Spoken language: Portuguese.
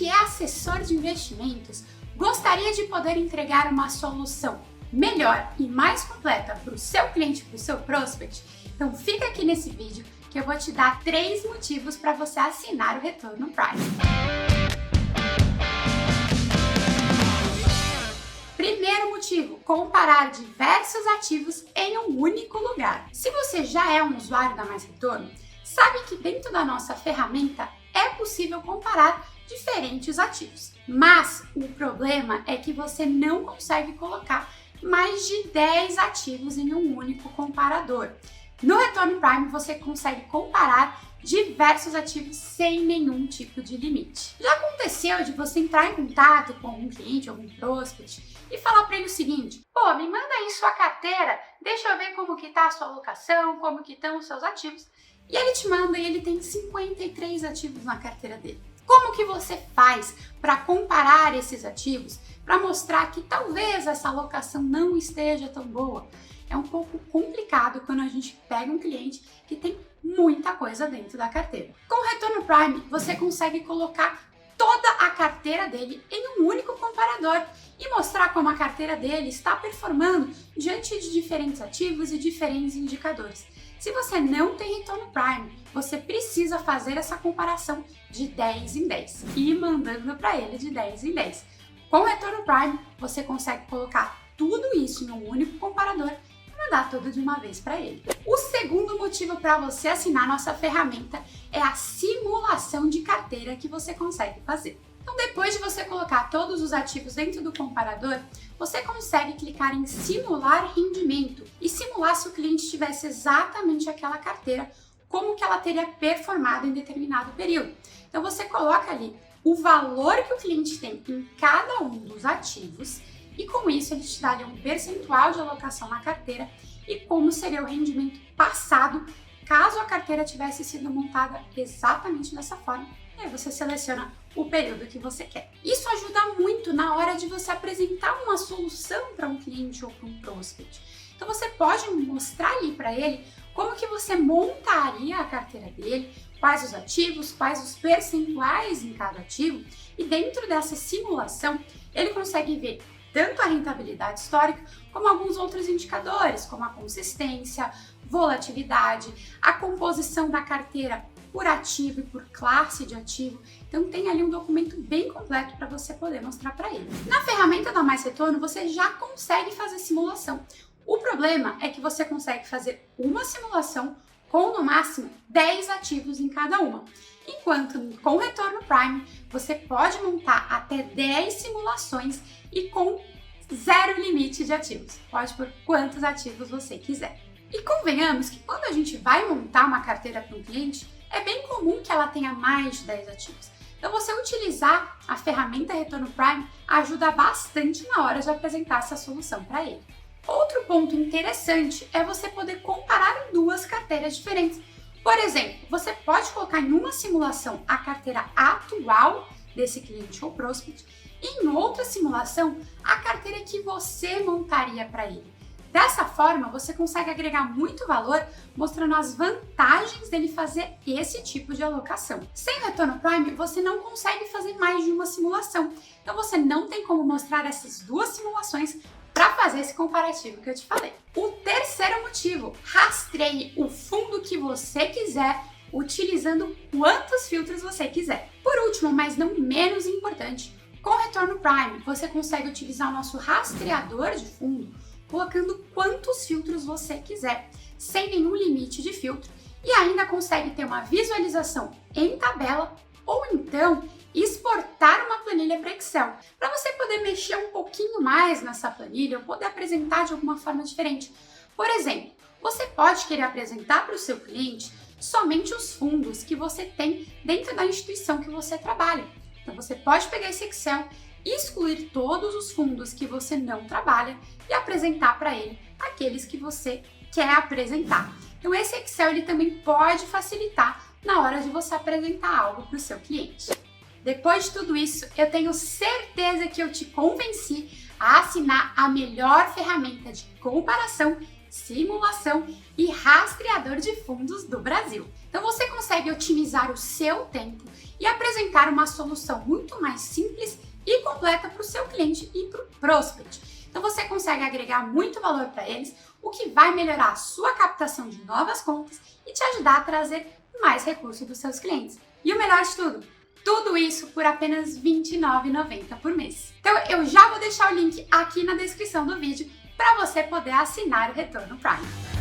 que é assessor de investimentos, gostaria de poder entregar uma solução melhor e mais completa para o seu cliente, para o seu prospect? Então fica aqui nesse vídeo que eu vou te dar 3 motivos para você assinar o Retorno Prime. Primeiro motivo, comparar diversos ativos em um único lugar. Se você já é um usuário da Mais Retorno, sabe que dentro da nossa ferramenta é possível comparar diferentes ativos. Mas o problema é que você não consegue colocar mais de 10 ativos em um único comparador. No Retorno Prime você consegue comparar diversos ativos sem nenhum tipo de limite. Já aconteceu de você entrar em contato com algum cliente, algum prospect e falar para ele o seguinte: pô, me manda aí sua carteira, deixa eu ver como que tá a sua alocação, como que estão os seus ativos. E ele te manda e ele tem 53 ativos na carteira dele. Como que você faz para comparar esses ativos, para mostrar que talvez essa alocação não esteja tão boa? É um pouco complicado quando a gente pega um cliente que tem muita coisa dentro da carteira. Com o Retorno Prime, você consegue colocar toda a carteira dele em um único comparador e mostrar como a carteira dele está performando diante de diferentes ativos e diferentes indicadores. Se você não tem Retorno Prime, você precisa fazer essa comparação de 10 em 10 e ir mandando para ele de 10 em 10. Com o Retorno Prime, você consegue colocar tudo isso em um único comparador e mandar tudo de uma vez para ele. O segundo motivo para você assinar nossa ferramenta é a simulação de carteira que você consegue fazer. Então, depois de você colocar todos os ativos dentro do comparador, você consegue clicar em simular rendimento e simular se o cliente tivesse exatamente aquela carteira, como que ela teria performado em determinado período. Então, você coloca ali o valor que o cliente tem em cada um dos ativos e com isso ele te dá ali um percentual de alocação na carteira e como seria o rendimento passado caso a carteira tivesse sido montada exatamente dessa forma. E aí você seleciona o período que você quer. Isso ajuda muito na hora de você apresentar uma solução para um cliente ou para um prospect. Então você pode mostrar ali para ele como que você montaria a carteira dele, quais os ativos, quais os percentuais em cada ativo, e dentro dessa simulação ele consegue ver tanto a rentabilidade histórica como alguns outros indicadores, como a consistência, volatilidade, a composição da carteira por ativo e por classe de ativo. Então tem ali um documento bem completo para você poder mostrar para ele. Na ferramenta da Mais Retorno você já consegue fazer simulação. O problema é que você consegue fazer uma simulação com no máximo 10 ativos em cada uma. Enquanto com o Retorno Prime você pode montar até 10 simulações e com zero limite de ativos. Pode por quantos ativos você quiser. E convenhamos que quando a gente vai montar uma carteira para um cliente, é bem comum que ela tenha mais de 10 ativos. Então você utilizar a ferramenta Retorno Prime ajuda bastante na hora de apresentar essa solução para ele. Outro ponto interessante é você poder comparar em 2 carteiras diferentes. Por exemplo, você pode colocar em uma simulação a carteira atual desse cliente ou prospect e em outra simulação a carteira que você montaria para ele. Dessa forma, você consegue agregar muito valor, mostrando as vantagens dele fazer esse tipo de alocação. Sem o Retorno Prime, você não consegue fazer mais de uma simulação. Então, você não tem como mostrar essas 2 simulações para fazer esse comparativo que eu te falei. O terceiro motivo, rastreie o fundo que você quiser, utilizando quantos filtros você quiser. Por último, mas não menos importante, com o Retorno Prime, você consegue utilizar o nosso rastreador de fundo, colocando quantos filtros você quiser, sem nenhum limite de filtro, e ainda consegue ter uma visualização em tabela ou então exportar uma planilha para Excel, para você poder mexer um pouquinho mais nessa planilha ou poder apresentar de alguma forma diferente. Por exemplo, você pode querer apresentar para o seu cliente somente os fundos que você tem dentro da instituição que você trabalha. Então você pode pegar esse Excel, excluir todos os fundos que você não trabalha e apresentar para ele aqueles que você quer apresentar. Então esse Excel ele também pode facilitar na hora de você apresentar algo para o seu cliente. Depois de tudo isso, eu tenho certeza que eu te convenci a assinar a melhor ferramenta de comparação, simulação e rastreador de fundos do Brasil. Então você consegue otimizar o seu tempo e apresentar uma solução muito mais simples e completa para o seu cliente e para o prospect. Então você consegue agregar muito valor para eles, o que vai melhorar a sua captação de novas contas e te ajudar a trazer mais recursos dos seus clientes. E o melhor de tudo isso por apenas R$ 29,90 por mês. Então eu já vou deixar o link aqui na descrição do vídeo para você poder assinar o Retorno Prime.